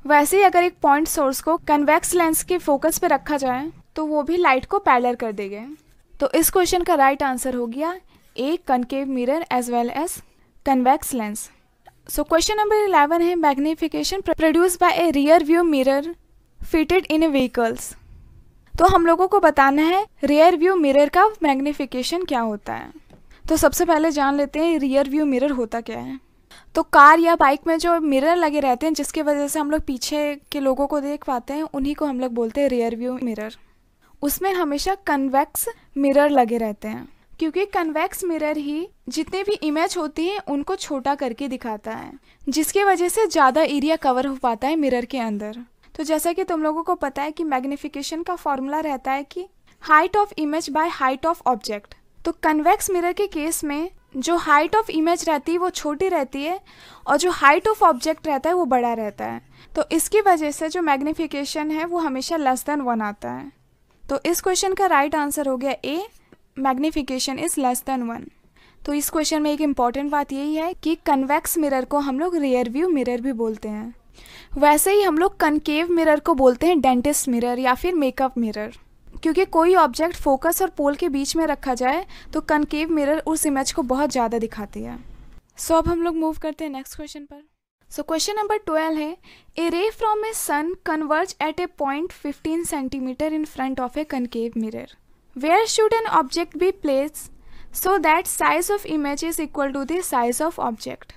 S1: वैसे ही अगर एक पॉइंट सोर्स को कन्वेक्स लेंस के फोकस पर रखा जाए तो वो भी लाइट को पैरेलल कर देंगे। तो इस क्वेश्चन का राइट आंसर हो गया A, concave mirror as well as convex lens. So question number 11 है, magnification produce by a rear view mirror fitted in vehicles. तो हम लोगों को बताना है रियर व्यू मिरर का मैग्नीफिकेशन क्या होता है। तो सबसे पहले जान लेते हैं रियर व्यू मिरर होता क्या है। तो कार या बाइक में जो मिरर लगे रहते हैं जिसकी वजह से हम लोग पीछे के लोगों को देख पाते हैं, उन्हीं को हम लोग बोलते हैं रियर व्यू मिरर। उसमें हमेशा कन्वेक्स मिरर लगे रहते हैं, क्योंकि कन्वेक्स मिरर ही जितनी भी इमेज होती है उनको छोटा करके दिखाता है, जिसकी वजह से ज़्यादा एरिया कवर हो पाता है मिरर के अंदर। तो जैसा कि तुम लोगों को पता है कि मैग्नीफिकेशन का फॉर्मूला रहता है कि height of image by height of object. तो कन्वेक्स मिरर के केस में जो हाइट ऑफ इमेज रहती है वो छोटी रहती है और जो हाइट ऑफ ऑब्जेक्ट रहता है वो बड़ा रहता है। तो इसकी वजह से जो मैग्नीफिकेशन है वो हमेशा लेस देन 1 आता है। तो इस क्वेश्चन का राइट आंसर हो गया ए, मैग्नीफिकेशन इज लेस देन 1। तो इस क्वेश्चन में एक इम्पॉर्टेंट बात यही है कि कन्वेक्स मिरर को हम लोग रियर व्यू मिरर भी बोलते हैं। वैसे ही हम लोग कनकेव मिरर को बोलते हैं डेंटिस्ट मिरर या फिर मेकअप मिरर, क्योंकि कोई ऑब्जेक्ट फोकस और पोल के बीच में रखा जाए तो कनकेव मिरर उस इमेज को बहुत ज़्यादा दिखाती है। सो अब हम लोग मूव करते हैं नेक्स्ट क्वेश्चन पर। सो क्वेश्चन नंबर 12 है, a ray from a sun converge at a point 15 centimetre in front of a concave mirror. Where should an object be place so that size of image is equal to the size of object.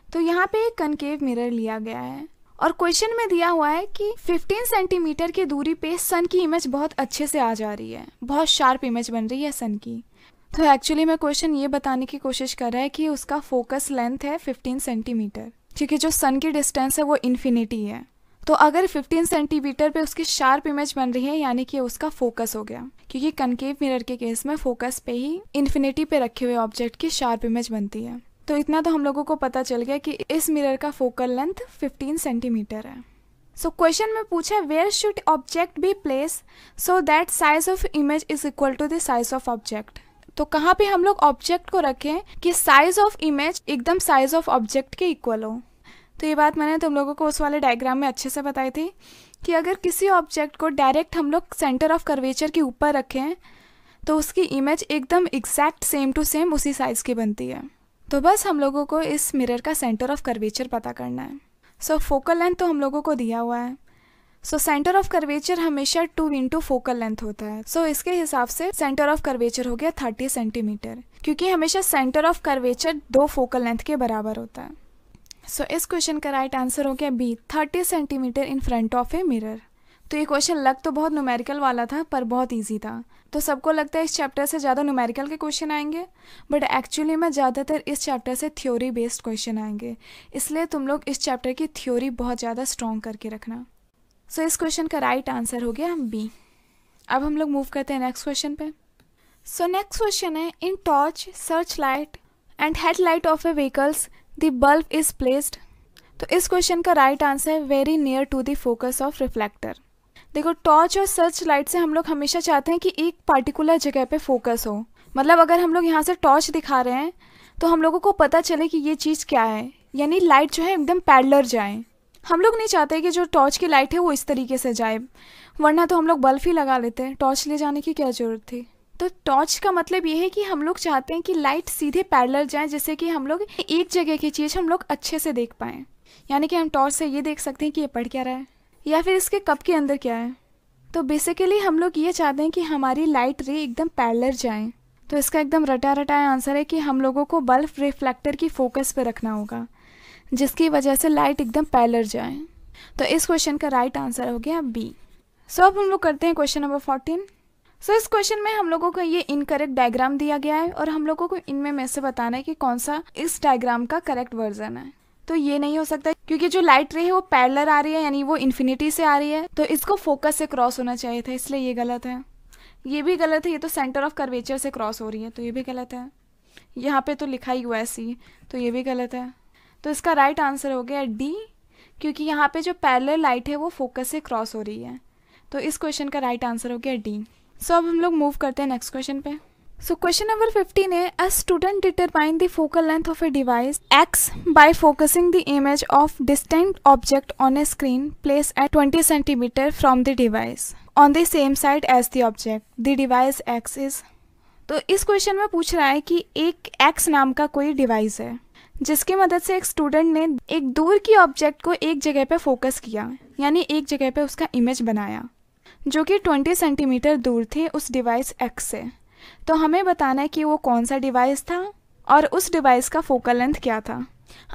S1: तो यहाँ पे एक concave mirror लिया गया है और question में दिया हुआ है कि 15 सेंटीमीटर की दूरी पे सन की इमेज बहुत अच्छे से आ जा रही है, बहुत शार्प इमेज बन रही है सन की। तो एक्चुअली में क्वेश्चन ये बताने की कोशिश कर रहा है कि उसका फोकस लेंथ है 15 सेंटीमीटर, क्योंकि जो सन की डिस्टेंस है वो इन्फिनिटी है। तो अगर 15 सेंटीमीटर पे उसकी शार्प इमेज बन रही है यानी कि उसका फोकस हो गया, क्योंकि कनकेव मिरर के केस में फोकस पे ही इन्फिनिटी पे रखे हुए ऑब्जेक्ट की शार्प इमेज बनती है। तो इतना तो हम लोगों को पता चल गया कि इस मिरर का फोकल लेंथ 15 सेंटीमीटर है। सो क्वेश्चन में पूछा है, where should object be place so that size of image is equal to the size of object. तो कहाँ पे हम लोग ऑब्जेक्ट को रखें कि साइज ऑफ इमेज एकदम साइज ऑफ ऑब्जेक्ट के इक्वल हो। तो ये बात मैंने तुम लोगों को उस वाले डायग्राम में अच्छे से बताई थी कि अगर किसी ऑब्जेक्ट को डायरेक्ट हम लोग सेंटर ऑफ कर्वेचर के ऊपर रखें तो उसकी इमेज एकदम एग्जैक्ट सेम टू सेम उसी साइज़ की बनती है। तो बस हम लोगों को इस मिरर का सेंटर ऑफ कर्वेचर पता करना है। सो फोकल लेंथ तो हम लोगों को दिया हुआ है। सो सेंटर ऑफ कर्वेचर हमेशा 2 इंटू फोकल लेंथ होता है। सो इसके हिसाब से सेंटर ऑफ कर्वेचर हो गया 30 सेंटीमीटर, क्योंकि हमेशा centre of curvature 2 focal length के बराबर होता है। सो इस क्वेश्चन का राइट आंसर हो गया B, 30 centimetre in front of a mirror. तो ये क्वेश्चन लग तो बहुत न्यूमेरिकल वाला था पर बहुत ईजी था। तो सबको लगता है इस चैप्टर से ज़्यादा न्यूमेरिकल के क्वेश्चन आएंगे, बट एक्चुअली में ज़्यादातर इस चैप्टर से थ्योरी बेस्ड क्वेश्चन आएंगे, इसलिए तुम लोग इस चैप्टर की थ्योरी बहुत ज़्यादा स्ट्रॉन्ग करके रखना। सो इस क्वेश्चन का राइट आंसर हो गया बी। अब हम लोग मूव करते हैं नेक्स्ट क्वेश्चन पे। सो नेक्स्ट क्वेश्चन है, in torch, search light and headlight of a vehicles the bulb is placed. तो इस क्वेश्चन का राइट आंसर है very near to the focus of reflector. देखो, टॉर्च और सर्च लाइट से हम लोग हमेशा चाहते हैं कि एक पार्टिकुलर जगह पे फोकस हो। मतलब अगर हम लोग यहाँ से टॉर्च दिखा रहे हैं तो हम लोगों को पता चले कि ये चीज़ क्या है, यानी लाइट जो है एकदम पैरेलल जाए। हम लोग नहीं चाहते कि जो टॉर्च की लाइट है वो इस तरीके से जाए, वरना तो हम लोग बल्ब ही लगा लेते हैं, टॉर्च ले जाने की क्या ज़रूरत थी। तो टॉर्च का मतलब ये है कि हम लोग चाहते हैं कि लाइट सीधे पैरेलल जाए, जिससे कि हम लोग एक जगह की चीज़ हम लोग अच्छे से देख पाएँ। यानी कि हम टॉर्च से ये देख सकते हैं कि ये पढ़ क्या रहा है या फिर इसके कप के अंदर क्या है। तो बेसिकली हम लोग ये चाहते हैं कि हमारी लाइट रे एकदम पैरेलल जाए। तो इसका एकदम रटा रटाया आंसर है कि हम लोगों को बल्ब रिफ्लेक्टर की फोकस पे रखना होगा, जिसकी वजह से लाइट एकदम पैरेलल जाए। तो इस क्वेश्चन का राइट आंसर हो गया बी। सो अब हम लोग करते हैं क्वेश्चन नंबर 14। सो इस क्वेश्चन में हम लोगों को ये इनकरेक्ट डायग्राम दिया गया है और हम लोगों को इनमें से बताना है कि कौन सा इस डायग्राम का करेक्ट वर्जन है। तो ये नहीं हो सकता क्योंकि जो लाइट रे है वो पैरेलल आ रही है, यानी वो इन्फिनिटी से आ रही है, तो इसको फोकस से क्रॉस होना चाहिए था, इसलिए ये गलत है। ये भी गलत है, ये तो सेंटर ऑफ कर्वेचर से क्रॉस हो रही है, तो ये भी गलत है। यहाँ पे तो लिखा ही हुआ है सी, तो ये भी गलत है। तो इसका राइट आंसर हो गया डी, क्योंकि यहाँ पे जो पैरेलल लाइट है वो फोकस से क्रॉस हो रही है। तो इस क्वेश्चन का राइट आंसर हो गया डी। सो अब हम लोग मूव करते हैं नेक्स्ट क्वेश्चन पे। सो क्वेश्चन नंबर 15 है, a student determine the focal length of a device X by focusing the image of distinct object on a screen place at 20 centimetre from the device on the same side as the object the device X is. तो इस question में पूछ रहा है कि एक x नाम का कोई डिवाइस है जिसकी मदद से एक स्टूडेंट ने एक दूर की ऑब्जेक्ट को एक जगह पे फोकस किया, यानी एक जगह पे उसका इमेज बनाया जो कि 20 सेंटीमीटर दूर थे उस डिवाइस एक्स से। तो हमें बताना है कि वो कौन सा डिवाइस था और उस डिवाइस का फोकल लेंथ क्या था।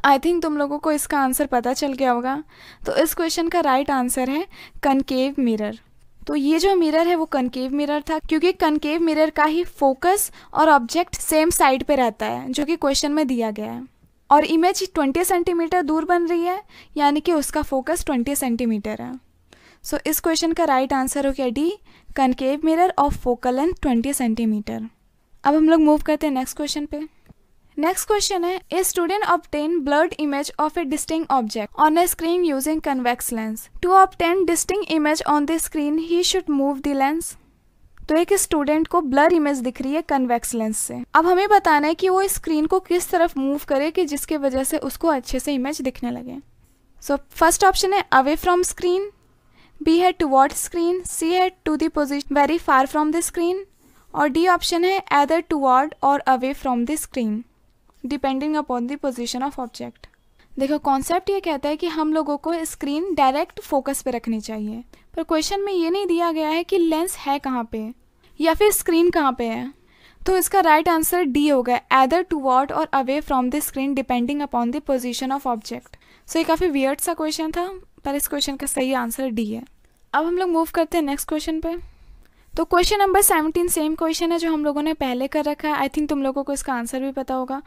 S1: आई थिंक तुम लोगों को इसका आंसर पता चल गया होगा। तो इस क्वेश्चन का राइट आंसर है कनकेव मिरर। तो ये जो मिरर है वो कनकेव मिरर था, क्योंकि कनकेव मिरर का ही फोकस और ऑब्जेक्ट सेम साइड पे रहता है जो कि क्वेश्चन में दिया गया है, और इमेज 20 सेंटीमीटर दूर बन रही है, यानी कि उसका फोकस 20 सेंटीमीटर है। सो इस क्वेश्चन का राइट आंसर हो गया D, concave mirror of focal length 20 centimetre. अब हम लोग मूव करते हैं नेक्स्ट क्वेश्चन पे। नेक्स्ट क्वेश्चन है, a student obtain blurred image of a distinct object on a screen using convex lens. To obtain distinct image on the screen he should move the lens. तो एक student को blur image दिख रही है convex lens से। अब हमें बताना है कि वो स्क्रीन को किस तरफ मूव करे कि जिसकी वजह से उसको अच्छे से इमेज दिखने लगे। सो फर्स्ट ऑप्शन है अवे फ्रॉम स्क्रीन, बी है टुवर्ड स्क्रीन, सी है to the position very far from the screen, और डी ऑप्शन है एदर टुवर्ड और away from the screen depending upon the position of object. देखो concept ये कहता है कि हम लोगों को स्क्रीन डायरेक्ट फोकस पे रखनी चाहिए, पर क्वेश्चन में ये नहीं दिया गया है कि लेंस है कहाँ पे या फिर स्क्रीन कहाँ पे है। तो इसका राइट आंसर डी होगा, एदर टुवर्ड और away from the screen depending upon the position of object. So ये काफ़ी वियर्ड सा क्वेश्चन था, पर इस क्वेश्चन का सही आंसर डी है। अब हम लोग मूव करते हैं नेक्स्ट क्वेश्चन पे। तो क्वेश्चन नंबर 17 सेम क्वेश्चन है जो हम लोगों ने पहले कर रखा है। आई थिंक तुम लोगों को इसका आंसर भी पता होगा।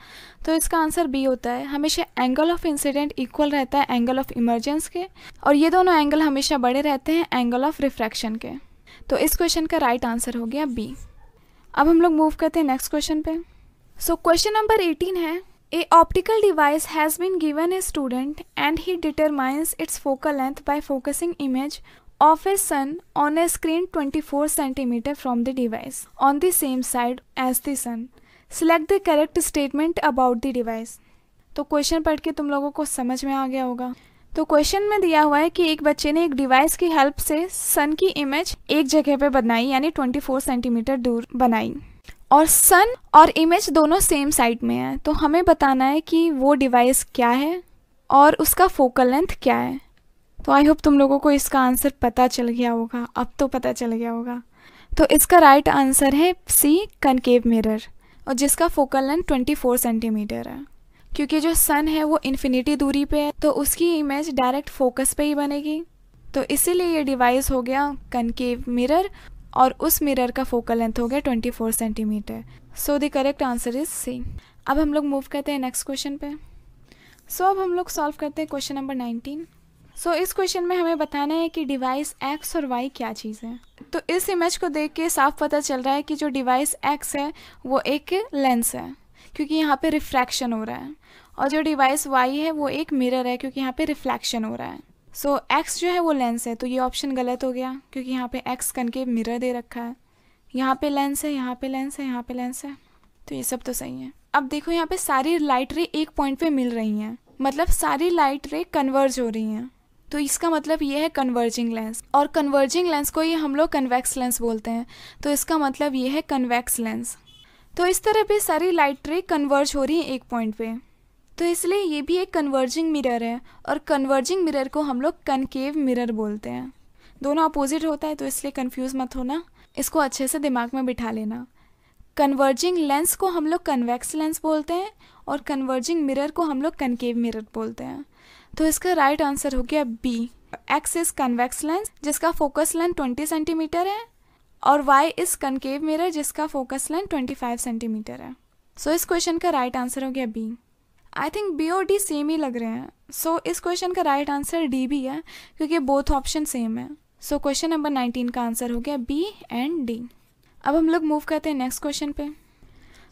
S1: तो इसका आंसर बी होता है। हमेशा एंगल ऑफ इंसिडेंट इक्वल रहता है एंगल ऑफ इमर्जेंस के, और ये दोनों एंगल हमेशा बड़े रहते हैं एंगल ऑफ रिफ्रैक्शन के। तो इस क्वेश्चन का राइट आंसर हो गया बी। अब हम लोग मूव करते हैं नेक्स्ट क्वेश्चन पे। सो क्वेश्चन नंबर 18 है, a optical device has been given a student and he determines its focal length by focusing image of a sun on a screen 24 cm from the device on the same side as the sun. Select the correct statement about the device. तो question पढ़ के तुम लोगों को समझ में आ गया होगा। तो क्वेश्चन में दिया हुआ है कि एक बच्चे ने एक डिवाइस की हेल्प से सन की इमेज एक जगह पे बनाई, यानी 24 सेंटीमीटर दूर बनाई, और सन और इमेज दोनों सेम साइड में है। तो हमें बताना है कि वो डिवाइस क्या है और उसका फोकल लेंथ क्या है। तो आई होप तुम लोगों को इसका आंसर पता चल गया होगा, अब तो पता चल गया होगा। तो इसका राइट आंसर है सी, कनकेव मिरर, और जिसका फोकल लेंथ 24 सेंटीमीटर है। क्योंकि जो सन है वो इन्फिनिटी दूरी पे है, तो उसकी इमेज डायरेक्ट फोकस पे ही बनेगी, तो इसीलिए ये डिवाइस हो गया कनकेव मिरर, और उस मिरर का फोकल लेंथ हो गया 24 centimetre. So the correct answer is C. अब हम लोग मूव करते हैं नेक्स्ट क्वेश्चन पे। सो अब हम लोग सॉल्व करते हैं क्वेश्चन नंबर 19। सो इस क्वेश्चन में हमें बताना है कि डिवाइस एक्स और वाई क्या चीज़ है। तो इस इमेज को देख के साफ पता चल रहा है कि जो डिवाइस एक्स है वो एक लेंस है, क्योंकि यहाँ पे रिफ्रैक्शन हो रहा है, और जो डिवाइस वाई है वो एक मिरर है, क्योंकि यहाँ पे रिफ्लेक्शन हो रहा है। सो एक्स जो है वो लेंस है, तो ये ऑप्शन गलत हो गया, क्योंकि यहाँ पे एक्स कनकेव मिरर दे रखा है। यहाँ पे लेंस है, यहाँ पे लेंस है, यहाँ पे लेंस है, तो ये सब तो सही है। अब देखो यहाँ पे सारी लाइट रे एक पॉइंट पे मिल रही हैं, मतलब सारी लाइट रे कन्वर्ज हो रही हैं, तो इसका मतलब ये है कन्वर्जिंग लेंस, और कन्वर्जिंग लेंस को ही हम लोग कन्वेक्स लेंस बोलते हैं, तो इसका मतलब ये है कन्वेक्स लेंस। तो इस तरह पे सारी लाइट रे कन्वर्ज हो रही है एक पॉइंट पे, तो इसलिए ये भी एक कन्वर्जिंग मिरर है, और कन्वर्जिंग मिरर को हम लोग कनकेव मिरर बोलते हैं। दोनों अपोजिट होता है, तो इसलिए कंफ्यूज मत होना, इसको अच्छे से दिमाग में बिठा लेना। कन्वर्जिंग लेंस को हम लोग कन्वेक्स लेंस बोलते हैं, और कन्वर्जिंग मिरर को हम लोग कनकेव मिरर बोलते हैं। तो इसका राइट आंसर हो गया B. X is convex lens जिसका फोकस लेंथ 20 सेंटीमीटर है, और वाई इज कनकेव मिरर जिसका फोकस लेंथ 25 सेंटीमीटर है। सो इस क्वेश्चन का राइट आंसर हो गया बी। आई थिंक बी और डी सेम ही लग रहे हैं। सो इस क्वेश्चन का राइट आंसर डी भी है, क्योंकि बोथ ऑप्शन सेम है। सो क्वेश्चन नंबर 19 का आंसर हो गया बी एंड डी। अब हम लोग मूव करते हैं नेक्स्ट क्वेश्चन पे।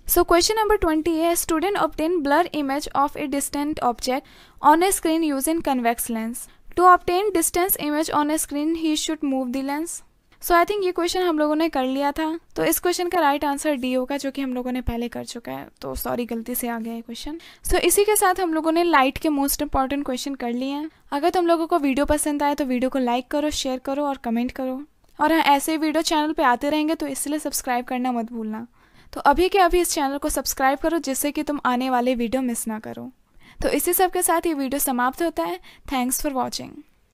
S1: सो क्वेश्चन नंबर 20 है, student obtain blur image of a distant object on a screen using convex lens. To obtain distance image on a screen he should move the lens. So I think ये question हम लोगों ने कर लिया था, तो इस क्वेश्चन का राइट आंसर डी होगा, जो कि हम लोगों ने पहले कर चुका है। तो सॉरी, गलती से आ गया ये क्वेश्चन। सो इसी के साथ हम लोगों ने लाइट के मोस्ट इंपॉर्टेंट क्वेश्चन कर लिए हैं। अगर तुम लोगों को वीडियो पसंद आए तो वीडियो को लाइक करो, शेयर करो और कमेंट करो। और हाँ, ऐसे वीडियो चैनल पे आते रहेंगे, तो इसलिए सब्सक्राइब करना मत भूलना। तो अभी के अभी इस चैनल को सब्सक्राइब करो, जिससे कि तुम आने वाले वीडियो मिस ना करो। तो इसी सब के साथ ये वीडियो समाप्त होता है। Thanks for watching.